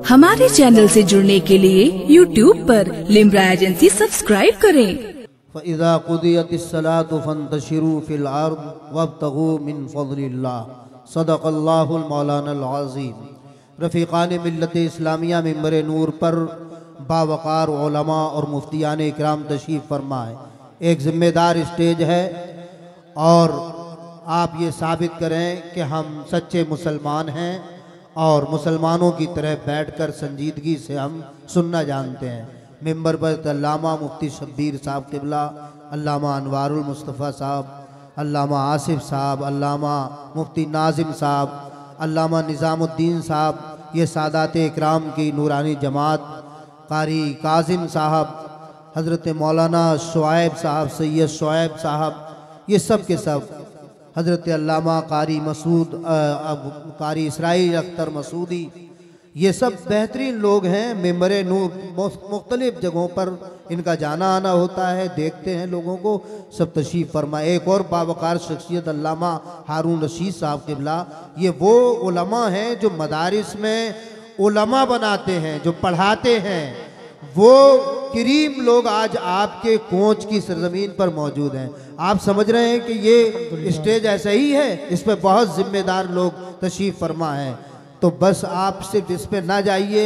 हमारे चैनल से जुड़ने के लिए YouTube पर लिम्रा एजेंसी सब्सक्राइब करें। फ़इज़ा क़ुदियतिस्सलातु फ़ंतशिरू फ़िल अर्ज़ वब्तग़ू मिन फ़ज़लिल्लाह सदक़ल्लाहुल मौलानाल अज़ीम। रफ़ीक़ान मिल्लत इस्लामिया मिंबर नूर पर बावक़ार उलमा और मुफ्तियान इकराम तशरीफ़ फरमाए। एक ज़िम्मेदार स्टेज है और आप ये साबित करें कि हम सच्चे मुसलमान हैं और मुसलमानों की तरह बैठकर संजीदगी से हम सुनना जानते हैं। मिंबर पर अल्लामा मुफ्ती शब्बीर साहब क़िबला, अल्लामा अनवारुल मुस्तफ़ा साहब, अल्लामा आसिफ साहब, अल्लामा मुफ्ती नाजिम साहब, अल्लामा निज़ामुद्दीन साहब, ये सादात इकराम की नूरानी जमात, कारी काजिम साहब, हज़रत मौलाना शुआइब साहब, सैयद शुआइब साहब, ये सब के सब, हज़रत अल्लामा कारी मसूद कारी इसराइल अख्तर मसूदी, ये सब बेहतरीन लोग हैं। मिंबर नूर मुख्तलिफ़ जगहों पर इनका जाना आना होता है, देखते हैं लोगों को, सब तशरीफ़ फरमा। एक और बावक़ार शख्सियत अल्लामा हारून रशीद साहब क़िबला, ये वो उलमा हैं जो मदारिस में उलमा बनाते हैं, जो पढ़ाते हैं। वो करीम लोग आज आपके कोच की सरजमीन पर मौजूद हैं। आप समझ रहे हैं कि ये स्टेज ऐसा ही है, इस पर बहुत ज़िम्मेदार लोग तशरीफ़ फरमा हैं। तो बस आप सिर्फ इस पर ना जाइए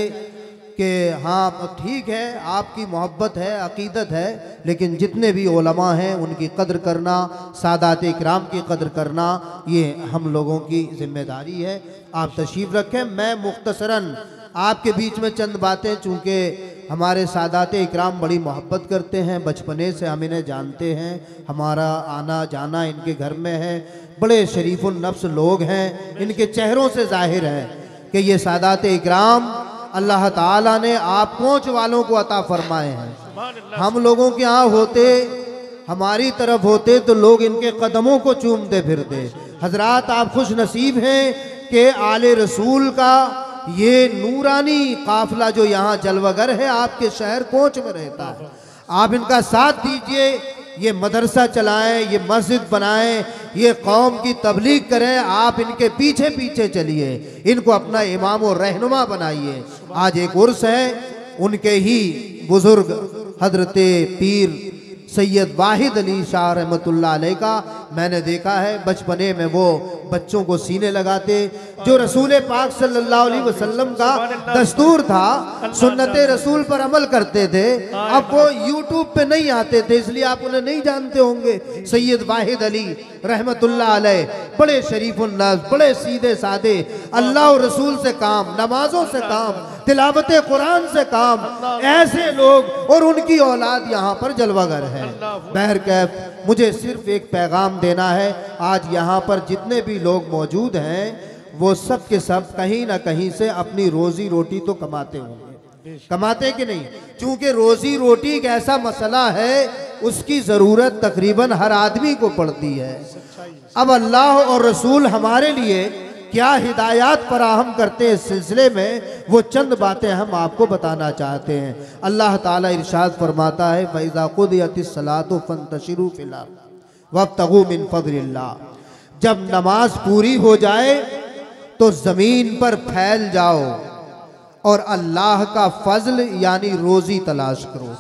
कि हाँ ठीक है, आपकी मोहब्बत है, अक़ीदत है, लेकिन जितने भी उलमा हैं उनकी कदर करना, सादात इकराम की कदर करना, ये हम लोगों की ज़िम्मेदारी है। आप तशरीफ़ रखें। मैं मुख्तसरन आपके बीच में चंद बातें, चूँकि हमारे सादात इकराम बड़ी मोहब्बत करते हैं, बचपने से हम इन्हें जानते हैं, हमारा आना जाना इनके घर में है, बड़े शरीफुल नफ्स लोग हैं, इनके चेहरों से जाहिर है कि ये सादात इकराम अल्लाह ताला ने आप पहुँच वालों को अता फरमाए हैं। हम लोगों के यहाँ होते, हमारी तरफ होते तो लोग इनके कदमों को चूमते फिरते। हजरात, आप खुश नसीब हैं कि आले रसूल का ये नूरानी काफिला जो यहाँ जलवागर है आपके शहर कोच में रहता है। आप इनका साथ दीजिए, ये मदरसा चलाएं, ये मस्जिद बनाएं, ये कौम की तबलीग करें। आप इनके पीछे पीछे चलिए, इनको अपना इमाम और रहनुमा बनाइए। आज एक उर्स है, उनके ही बुजुर्ग हजरत पीर सैयद वाहिद अली शाह रहमतुल्लाह अलैह का मैंने देखा है, बचपने में वो बच्चों को सीने लगाते, जो रसूल पाक सल्लल्लाहु अलैहि वसल्लम का दस्तूर था, सुन्नत रसूल पर अमल करते थे। अब वो यूट्यूब पे नहीं आते थे, इसलिए आप उन्हें नहीं जानते होंगे। सैयद वाहिद अली रहमतुल्लाह अलैह बड़े शरीफुल नफ्स, बड़े सीधे साधे, अल्लाह और रसूल से काम, नमाजों से काम, तिलावत कुरान से काम, ऐसे लोग और उनकी औलाद यहाँ पर जलवागर है। बहरकैफ मुझे सिर्फ एक पैगाम देना है। आज यहाँ पर जितने भी लोग मौजूद हैं वो सब के सब कहीं ना कहीं से अपनी रोजी रोटी तो कमाते होंगे, कमाते कि नहीं? चूंकि रोजी रोटी एक ऐसा मसला है, उसकी ज़रूरत तकरीबन हर आदमी को पड़ती है। अब अल्लाह और रसूल हमारे लिए क्या हिदायत फराहम करते हैं, इस सिलसिले में वो चंद बातें हम आपको बताना चाहते हैं। अल्लाह ताला इरशाद फरमाता है, फ़इज़ा क़ुदियतिस्सलातु फ़ंतशिरू फ़िल अर्ज़ वब्तग़ू मिन फ़ज़लिल्लाह। जब नमाज पूरी हो जाए तो ज़मीन पर फैल जाओ और अल्लाह का फ़ज़ल यानी रोज़ी तलाश करो।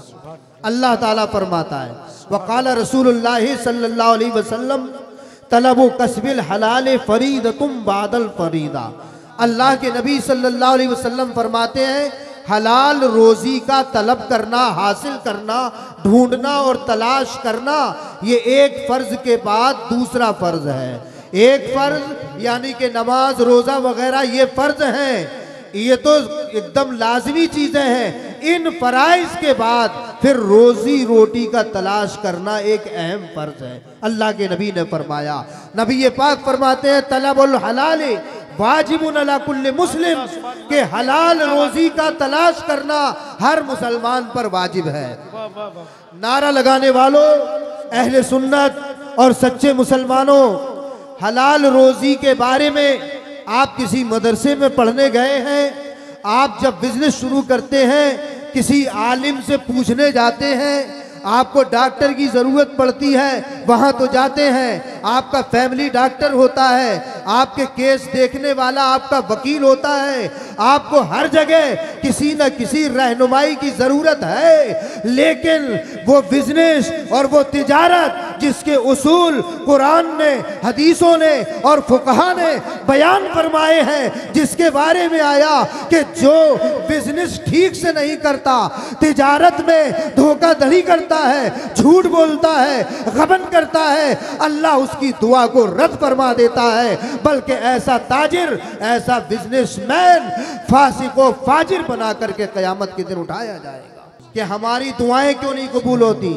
अल्लाह ताला फरमाता है, वक़ाल रसूलुल्लाह सल्लल्लाहु अलैहि वसल्लम तलबु कसबिल हलाल फरीदतुम बादल फरीदा। अल्लाह के नबी सल्लल्लाहु अलैहि वसल्लम फरमाते हैं, हलाल रोजी का तलब करना, हासिल करना, ढूंढना और तलाश करना, ये एक फ़र्ज के बाद दूसरा फ़र्ज है। एक फ़र्ज यानी कि नमाज रोज़ा वगैरह ये फ़र्ज हैं, ये तो एकदम लाजमी चीज़ें हैं। इन फ़राइज़ के बाद फिर रोज़ी रोटी का तलाश करना एक अहम फ़र्ज है। अल्लाह के नबी ने फरमाया, नबी पाक फरमाते हैं, तलबुल हलाल वाजिबुन अला कुल्li मुस्लिम, के हलाल रोज़ी का तलाश करना हर मुसलमान पर वाजिब है। नारा लगाने वालों, अहले सुन्नत और सच्चे मुसलमानों, हलाल रोज़ी के बारे में आप किसी मदरसे में पढ़ने गए हैं, आप जब बिजनेस शुरू करते हैं किसी आलिम से पूछने जाते हैं, आपको डॉक्टर की ज़रूरत पड़ती है वहाँ तो जाते हैं, आपका फैमिली डॉक्टर होता है, आपके केस देखने वाला आपका वकील होता है, आपको हर जगह किसी न किसी रहनुमाई की जरूरत है। लेकिन वो बिजनेस और वो तिजारत जिसके उसूल कुरान ने, हदीसों ने और फुकहा ने बयान फरमाए हैं, जिसके बारे में आया कि जो बिजनेस ठीक से नहीं करता, तिजारत में धोखाधड़ी करता है, झूठ बोलता है, गबन करता है, अल्लाह उसकी दुआ को रद्द फरमा देता है। बल्कि ऐसा ताजिर, ऐसा बिजनेसमैन फासिको फाजिर बना करके कयामत के दिन उठाया जाएगा। कि हमारी दुआएं क्यों नहीं कबूल होती,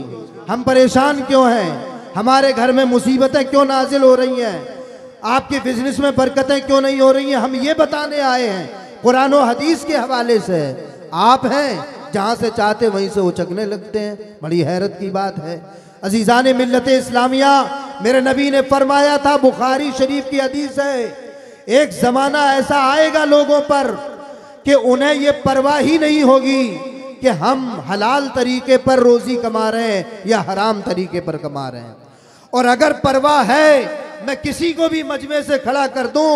हम परेशान क्यों हैं, हमारे घर में मुसीबतें क्यों नाजिल हो रही हैं, आपके बिजनेस में बरकतें क्यों नहीं हो रही हैं, हम ये बताने आए हैं कुरान और हदीस के हवाले से। आप हैं जहां से चाहते वहीं से उचकने लगते हैं, बड़ी हैरत की बात है। अजीज़ान मिल्लत इस्लामिया, मेरे नबी ने फरमाया था, बुखारी शरीफ की हदीस है, एक जमाना ऐसा आएगा लोगों पर कि उन्हें ये परवाह ही नहीं होगी कि हम हलाल तरीके पर रोजी कमा रहे हैं या हराम तरीके पर कमा रहे हैं। और अगर परवाह है, मैं किसी को भी मजमे से खड़ा कर दूं,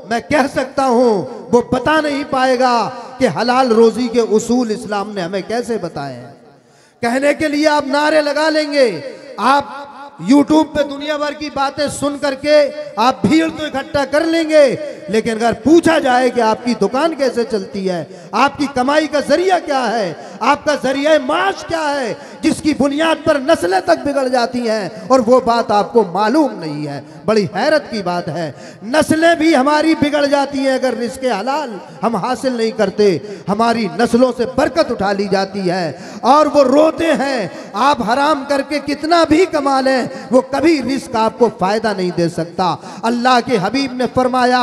मैं कह सकता हूं वो बता नहीं पाएगा कि हलाल रोजी के उसूल इस्लाम ने हमें कैसे बताए हैं। कहने के लिए आप नारे लगा लेंगे, आप यूट्यूब पे दुनिया भर की बातें सुन करके आप भीड़ तो इकट्ठा कर लेंगे, लेकिन अगर पूछा जाए कि आपकी दुकान कैसे चलती है, आपकी कमाई का जरिया क्या है, आपका जरिया माश क्या है, जिसकी बुनियाद पर नस्लें तक बिगड़ जाती हैं, और वो बात आपको मालूम नहीं है। बड़ी हैरत की बात है, नस्लें भी हमारी बिगड़ जाती हैं अगर रिज़्क़े हलाल हम हासिल नहीं करते, हमारी नस्लों से बरकत उठा ली जाती है। और वो रोते हैं, आप हराम करके कितना भी कमा लें, वो कभी रिस्क आपको फायदा नहीं दे सकता। अल्लाह के हबीब ने फरमाया,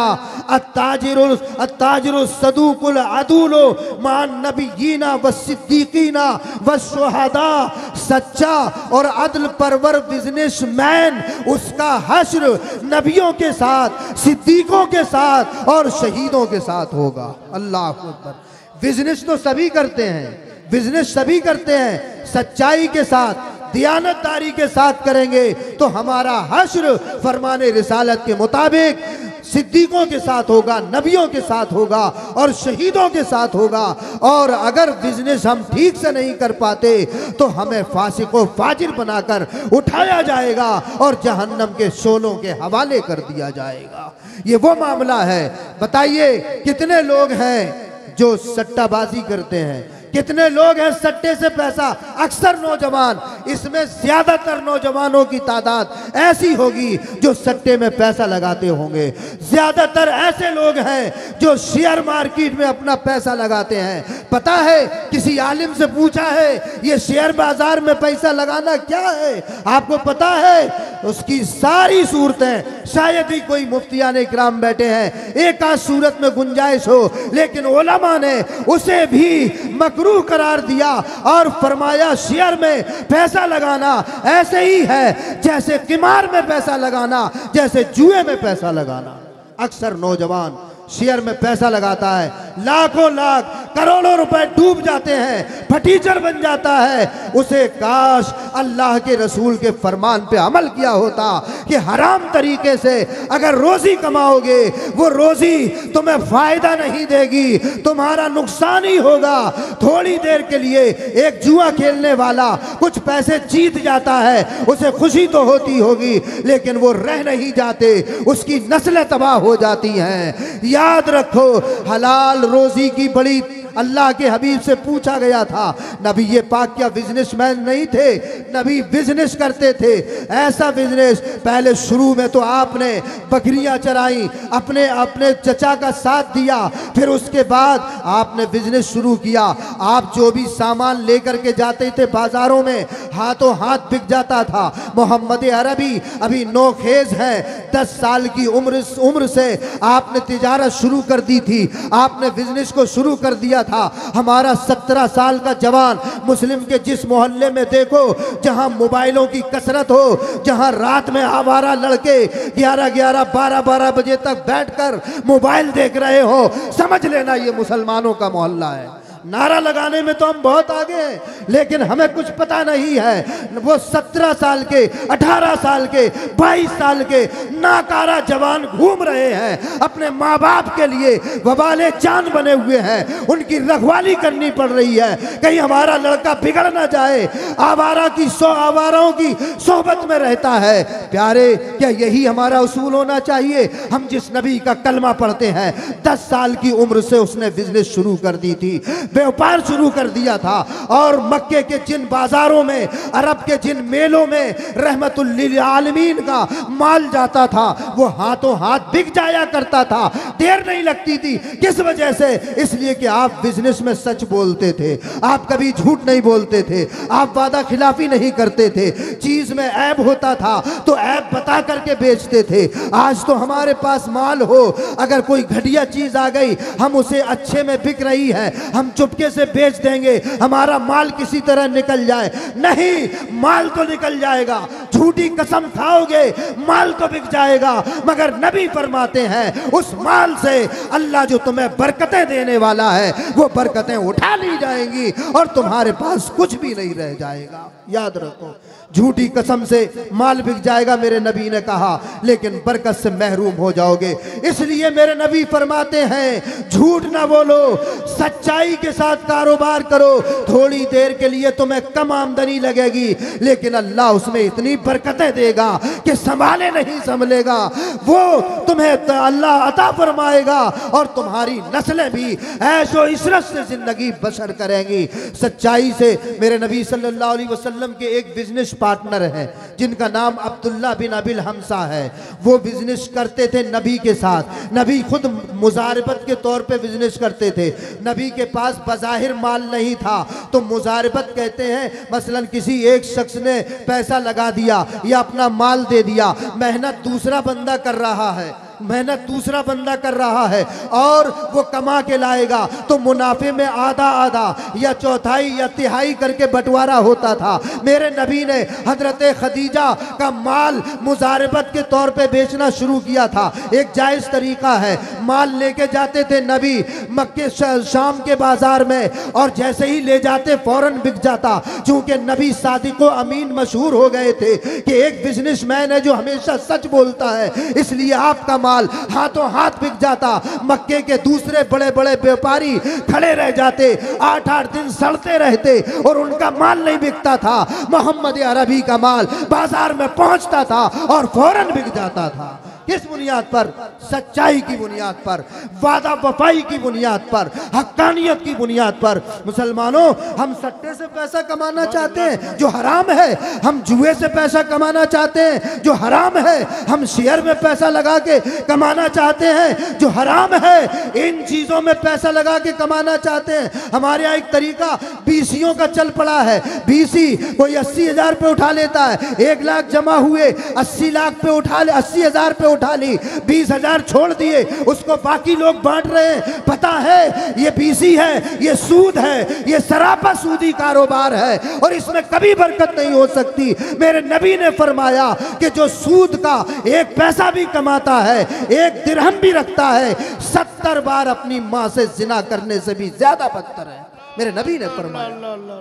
अत्ताजिरुस सदूकुल अदूलो मान नबिय्यीना व सिद्दीकीना व शुहदा, सच्चा और अदल परवर बिजनेसमैन, उसका हश्र नबियों के साथ, सिद्दीकों के साथ और शहीदों के साथ होगा। अल्लाह अकबर। बिजनेस तो सभी करते हैं, बिजनेस सभी करते हैं, सच्चाई के साथ, दियानतदारी के साथ करेंगे तो हमारा हश्र फरमाने रिसालत के मुताबिक सिद्दीकों के साथ होगा, नबियों के साथ होगा और शहीदों के साथ होगा। और अगर बिजनेस हम ठीक से नहीं कर पाते तो हमें फासिको फाजिर बनाकर उठाया जाएगा और जहन्नम के शोलों के हवाले कर दिया जाएगा। ये वो मामला है। बताइए कितने लोग हैं जो सट्टाबाजी करते हैं, कितने लोग हैं सट्टे से पैसा, अक्सर नौजवान, इसमें ज्यादातर नौजवानों की तादाद ऐसी होगी जो सट्टे में पैसा लगाते होंगे। ज्यादातर ऐसे लोग हैं जो शेयर मार्केट में अपना पैसा लगाते हैं। पता है, किसी आलिम से पूछा है ये शेयर बाजार में पैसा लगाना क्या है, आपको पता है? उसकी सारी सूरतें, शायद ही कोई मुफ्तियाने इकराम बैठे हैं एक आध सूरत में गुंजाइश हो, लेकिन उलमा ने उसे भी मकरूह करार दिया और फरमाया शेयर में पैसा लगाना ऐसे ही है जैसे किमार में पैसा लगाना, जैसे जुए में पैसा लगाना। अक्सर नौजवान शेयर में पैसा लगाता है, लाखों लाख करोड़ों रुपए डूब जाते हैं, फटीचर बन जाता है। उसे काश अल्लाह के रसूल के फरमान पे अमल किया होता कि हराम तरीके से अगर रोजी कमाओगे, वो रोजी तुम्हें फायदा नहीं देगी, तुम्हारा नुकसान ही होगा। थोड़ी देर के लिए एक जुआ खेलने वाला कुछ पैसे जीत जाता है, उसे खुशी तो होती होगी, लेकिन वो रह नहीं जाते, उसकी नस्लें तबाह हो जाती हैं। याद रखो, हलाल रोजी की बड़ी अल्लाह के हबीब से पूछा गया था। नबी ये पाक क्या बिजनेसमैन नहीं थे? नबी बिजनेस करते थे। ऐसा बिजनेस, पहले शुरू में तो आपने बकरियां चराई, अपने अपने चचा का साथ दिया, फिर उसके बाद आपने बिजनेस शुरू किया। आप जो भी सामान लेकर के जाते थे बाजारों में, हाथों हाथ बिक जाता था। मोहम्मद अरबी अभी नौखेज है, 10 साल की उम्र से आपने तिजारत शुरू कर दी थी, आपने बिजनेस को शुरू कर दिया था। हमारा 17 साल का जवान मुस्लिम के जिस मोहल्ले में देखो जहां मोबाइलों की कसरत हो, जहां रात में आवारा लड़के 11-11, 12-12 बजे तक बैठकर मोबाइल देख रहे हो, समझ लेना ये मुसलमानों का मोहल्ला है। नारा लगाने में तो हम बहुत आगे हैं, लेकिन हमें कुछ पता नहीं है। वो 17 साल के, 18 साल के, 22 साल के नाकारा जवान घूम रहे हैं, अपने माँ बाप के लिए वबाले जान बने हुए हैं, उनकी रखवाली करनी पड़ रही है, कहीं हमारा लड़का बिगड़ ना जाए। आवाराओं की सोहबत में रहता है। प्यारे, क्या यही हमारा उसूल होना चाहिए? हम जिस नबी का कलमा पढ़ते हैं, 10 साल की उम्र से उसने बिजनेस शुरू कर दी थी, व्यापार शुरू कर दिया था, और मक्के के जिन बाजारों में, अरब के जिन मेलों में रहमतुल लिल आलमीन का माल जाता था, वो हाथों हाथ बिक जाया करता था, देर नहीं लगती थी। किस वजह से? इसलिए कि आप बिजनेस में सच बोलते थे, आप कभी झूठ नहीं बोलते थे, आप वादा खिलाफी नहीं करते थे, चीज में ऐब होता था तो ऐब बता करके बेचते थे। आज तो हमारे पास माल हो, अगर कोई घटिया चीज आ गई, हम उसे अच्छे में बिक रही है, हम चुपके से बेच देंगे, हमारा माल किसी तरह निकल जाए। नहीं, माल तो निकल जाएगा, झूठी कसम खाओगे माल तो बिक जाएगा, मगर नबी फरमाते हैं उस माल से अल्लाह जो तुम्हें बरकतें देने वाला है, वो बरकतें उठा ली जाएंगी और तुम्हारे पास कुछ भी नहीं रह जाएगा। याद रखो, झूठी कसम से माल बिक जाएगा, मेरे नबी ने कहा, लेकिन बरकत से महरूम हो जाओगे। इसलिए मेरे नबी फरमाते हैं झूठ ना बोलो, सच्चाई के साथ कारोबार करो। थोड़ी देर के लिए तुम्हें कम आमदनी लगेगी, लेकिन अल्लाह उसमें इतनी बरकतें देगा कि संभाले नहीं संभलेगा। वो तुम्हें अल्लाह अता फरमाएगा और तुम्हारी नस्लें भी ऐशो इशरत से जिंदगी बसर करेंगी। सच्चाई से मेरे नबी सल्लल्लाहु अलैहि वसल्लम के एक बिजनेस पार्टनर हैं जिनका नाम अब्दुल्ला बिन अबिल हमसा है। वो बिजनेस करते थे नबी के साथ, नबी खुद मुजारबत के तौर पे बिजनेस करते थे। नबी के पास बज़ाहिर माल नहीं था, तो मुजारबत कहते हैं, मसलन किसी एक शख्स ने पैसा लगा दिया या अपना माल दे दिया, मेहनत दूसरा बंदा कर रहा है, मेहनत दूसरा बंदा कर रहा है और वो कमा के लाएगा, तो मुनाफे में आधा आधा या चौथाई या तिहाई करके बंटवारा होता था। मेरे नबी ने हजरत खदीजा का माल मुजारबत के तौर पे बेचना शुरू किया था। एक जायज़ तरीका है, माल लेके जाते थे नबी मक्के शाम के बाजार में, और जैसे ही ले जाते फौरन बिक जाता। चूंकि नबी सादिक व अमीन मशहूर हो गए थे कि एक बिजनेसमैन है जो हमेशा सच बोलता है, इसलिए आपका माल हाथों हाथ बिक जाता। मक्के के दूसरे बड़े बड़े व्यापारी खड़े रह जाते, 8-8 दिन सड़ते रहते और उनका माल नहीं बिकता था। मोहम्मद अरबी का माल बाजार में पहुंचता था और फौरन बिक जाता था। किस बुनियाद पर? सच्चाई की बुनियाद पर, वादा वफाई की बुनियाद पर, हक्कानियत की बुनियाद पर। मुसलमानों, हम सट्टे से पैसा कमाना चाहते हैं जो हराम है, हम जुए से पैसा कमाना चाहते हैं जो हराम है, हम शेयर में पैसा लगा के कमाना चाहते हैं जो हराम है, इन चीजों में पैसा लगा के कमाना चाहते हैं। हमारे यहाँ एक तरीका बीसियों का चल पड़ा है। बीसी कोई 80,000 पे उठा लेता है, 1 लाख जमा हुए, 80 लाख पे उठा ले, 80,000 पे उठा ली, 20,000 छोड़ दिए, उसको बाकी लोग बांट रहे हैं। पता है ये बीसी है, ये सूद है, ये सरापा सूदी कारोबार है और इसमें कभी बरकत नहीं हो सकती। मेरे नबी ने फरमाया कि जो सूद का 1 पैसा भी कमाता है, 1 दिरहम भी रखता है, 70 बार अपनी मां से जिना करने से भी ज्यादा बदतर है। मेरे नबी ने फरमाया।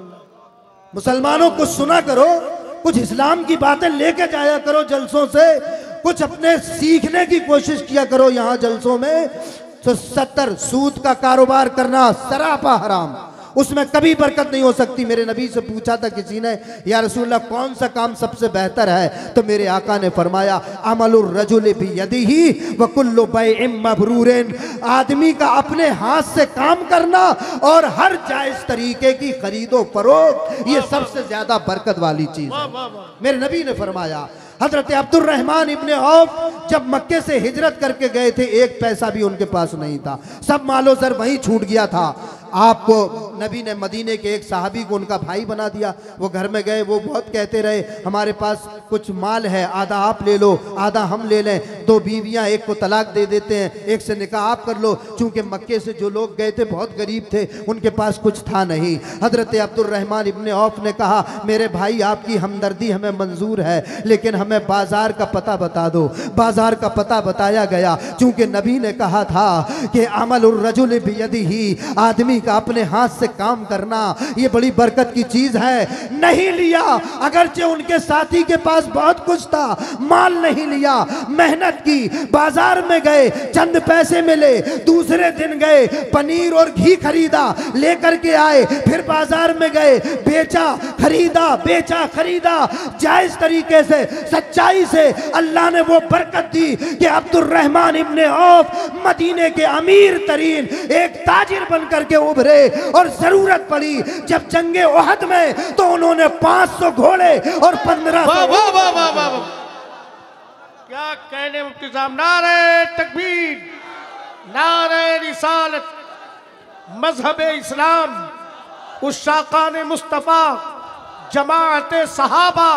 मुसलमानों कुछ सुना करो, कुछ इस्लाम की बातें लेके जाया करो जलसों से, कुछ अपने सीखने की कोशिश किया करो यहाँ जलसों में। तो 70 सूद का कारोबार करना सरापा हराम, उसमें कभी बरकत नहीं हो सकती। मेरे नबी से पूछा था किसी ने, या रसूलल्लाह कौन सा काम सबसे बेहतर है? तो मेरे आका ने फरमाया अमलुर रजुल बियदिही व कुल्लु बैइम मबरूरिन, आदमी का अपने हाथ से काम करना और हर जायज तरीके की खरीदो फरोख्त, ये सबसे ज्यादा बरकत वाली चीज है। मेरे नबी ने फरमाया। हजरत अब्दुर्रहमान इब्ने औफ जब मक्के से हिजरत करके गए थे, 1 पैसा भी उनके पास नहीं था, सब मालो सर वहीं छूट गया था। आपको नबी ने मदीने के एक साहबी को उनका भाई बना दिया। वो घर में गए, वो बहुत कहते रहे हमारे पास कुछ माल है, आधा आप ले लो, आधा हम ले लें। 2 बीवियां, एक को तलाक दे देते हैं, एक से निकाह आप कर लो। चूंकि मक्के से जो लोग गए थे बहुत गरीब थे, उनके पास कुछ था नहीं। हजरत अब्दुर्रहमान इब्ने औफ ने कहा मेरे भाई आपकी हमदर्दी हमें मंजूर है, लेकिन हमें बाजार का पता बता दो। बाजार का पता बताया गया। चूंकि नबी ने कहा था कि अमलुर रजुल बियदिही, आदमी का अपने हाथ से काम करना ये बड़ी बरकत की चीज है। नहीं लिया, अगरचे उनके साथी के पास बहुत कुछ था, माल नहीं लिया, मेहनत की, बाजार में गए, चंद पैसे मिले, दूसरे दिन गए पनीर और घी खरीदा, लेकर के आए, फिर बाजार में गए, बेचा खरीदा, बेचा खरीदा, जायज तरीके से, सच्चाई से अल्लाह ने वो बरकत दी कि अब्दुर्रहमान इब्ने औफ मदीने के अमीर तरीन एक ताजिर बनकर के उभरे। और जरूरत पड़ी जब जंगे ओहद में तो उन्होंने 500 घोड़े और 1500 क्या कहने मुफ्ती साहब, नारे तकबीर, नारे रिसालत, मजहब इस्लाम, उस्साकान मुस्तफा, जमाअत सहाबा।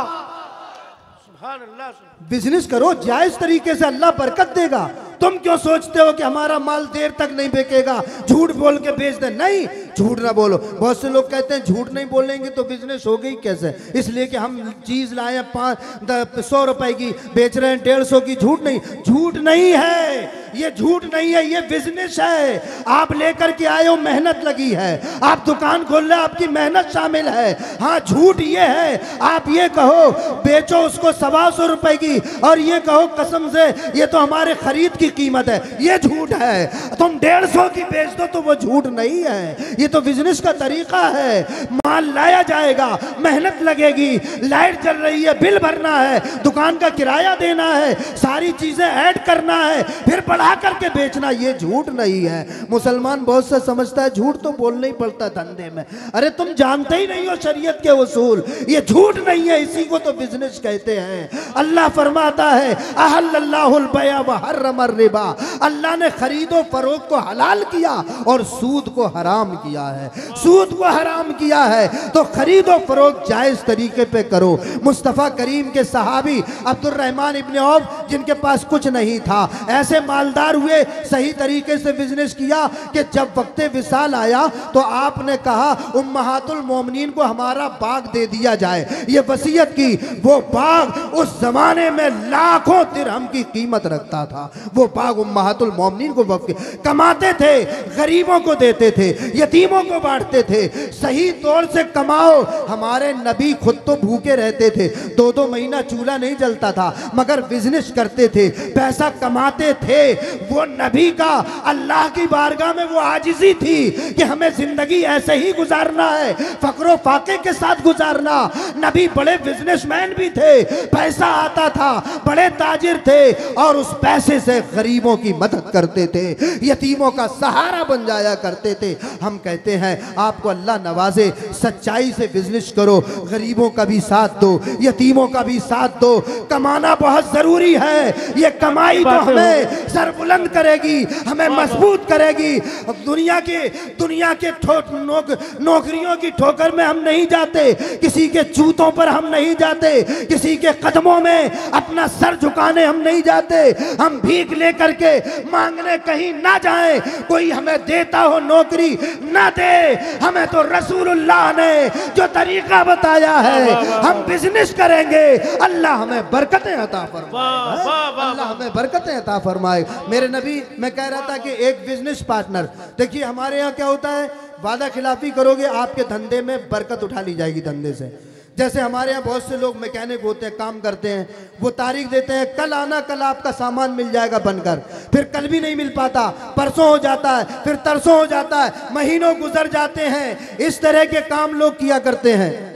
सुभान अल्लाह। बिजनेस करो जायज तरीके से, अल्लाह बरकत देगा। तुम क्यों सोचते हो कि हमारा माल देर तक नहीं बिकेगा, झूठ बोल के बेच दे? नहीं, झूठ ना बोलो। बहुत से लोग कहते हैं झूठ नहीं बोलेंगे तो बिजनेस हो गई कैसे, इसलिए कि हम चीज लाए 100 रुपए की बेच रहे हैं 150 की। झूठ नहीं, झूठ नहीं है ये, झूठ नहीं है, ये बिजनेस है। आप लेकर के आए हो, मेहनत लगी है, आप दुकान खोल रहे, आपकी मेहनत शामिल है। हाँ, झूठ ये है आप ये कहो बेचो उसको 125 रुपए की और ये कहो कसम से ये तो हमारे खरीद की कीमत है, ये झूठ है। तुम 150 की बेच दो तो वो झूठ नहीं है, ये तो बिजनेस का तरीका है। माल लाया जाएगा, मेहनत लगेगी, लाइट जल रही है, बिल भरना है, दुकान का किराया देना है, सारी चीजें ऐड करना है, फिर बढ़ा करके बेचना, ये झूठ नहीं है। मुसलमान बहुत से समझता है झूठ तो बोलना ही पड़ता है धंधे में। अरे तुम जानते ही नहीं हो शरीयत के उसूल, ये झूठ नहीं है, इसी को तो बिजनेस कहते हैं। अल्लाह फरमाता है अहल्लल्लाहुल बया व हर्रमर रिबा, अल्लाह ने खरीदो फरोख्त को हलाल किया और सूद को हराम किया है। सूद को हराम किया है तो खरीदो फरोख्त जायज तरीके पे करो। मुस्तफ़ा करीम के सहाबी अब्दुर्रहमान इब्ने औफ जिनके पास कुछ नहीं था, ऐसे मालदार हुए, सही तरीके से बिजनेस किया कि जब वक्त विसाल आया तो आपने कहा उम्महातुल मोमिनीन को हमारा बाग दे दिया जाए, ये वसीयत की। वो बाग उस जमाने में लाखों दिरहम की कीमत रखता था। वो बाग उम्महातुल मोमिनीन को वक्फ कमाते थे, गरीबों को देते थे, यतीमों को बांटते थे। सही तौर से कमाओ। हमारे नबी खुद तो भूखे रहते थे, 2-2 महीना चूल्हा नहीं जलता था, मगर बिजनेस करते थे, पैसा कमाते थे। वो नबी का अल्लाह की बारगाह में वो आजिज़ी थी कि हमें जिंदगी ऐसे ही गुजारना है, फक्रो फाके के साथ गुजारना। नबी बड़े बिजनेसमैन भी थे, पैसा आता था, बड़े ताजिर थे और उस पैसे से गरीबों की मदद करते थे, यतीमों का सहारा बन जाया करते थे। हम कहते हैं आपको अल्लाह नवाजे, सच्चाई से बिजनेस करो, गरीबों का भी साथ दो, यतीमों का भी साथ दो। कमाना बहुत जरूरी है, ये कमाई तो हमें सर बुलंद करेगी, हमें मजबूत करेगी। दुनिया के नौकरियों की ठोकर में हम नहीं जाते, किसी के जूतों पर हम नहीं जाते, किसी के कदमों में अपना सर झुकाने हम नहीं जाते। हम भीख लेकर के मांगने कहीं ना जाएं, कोई हमें देता हो नौकरी ना दे, हमें तो रसूलुल्लाह ने जो तरीका बताया है हम बिजनेस करेंगे। अल्लाह हमें बरकतें अता फरमाए, अल्लाह हमें बरकतें अता फरमाए। मेरे नबी, मैं कह रहा था कि एक बिजनेस पार्टनर, देखिए हमारे यहाँ क्या होता है, वादा खिलाफी करोगे आपके धंधे में बरकत उठा ली जाएगी धंधे से। जैसे हमारे यहाँ बहुत से लोग मैकेनिक होते हैं, काम करते हैं, वो तारीख देते हैं कल आना, कल आपका सामान मिल जाएगा बनकर, फिर कल भी नहीं मिल पाता, परसों हो जाता है, फिर तरसों हो जाता है, महीनों गुजर जाते हैं। इस तरह के काम लोग किया करते हैं।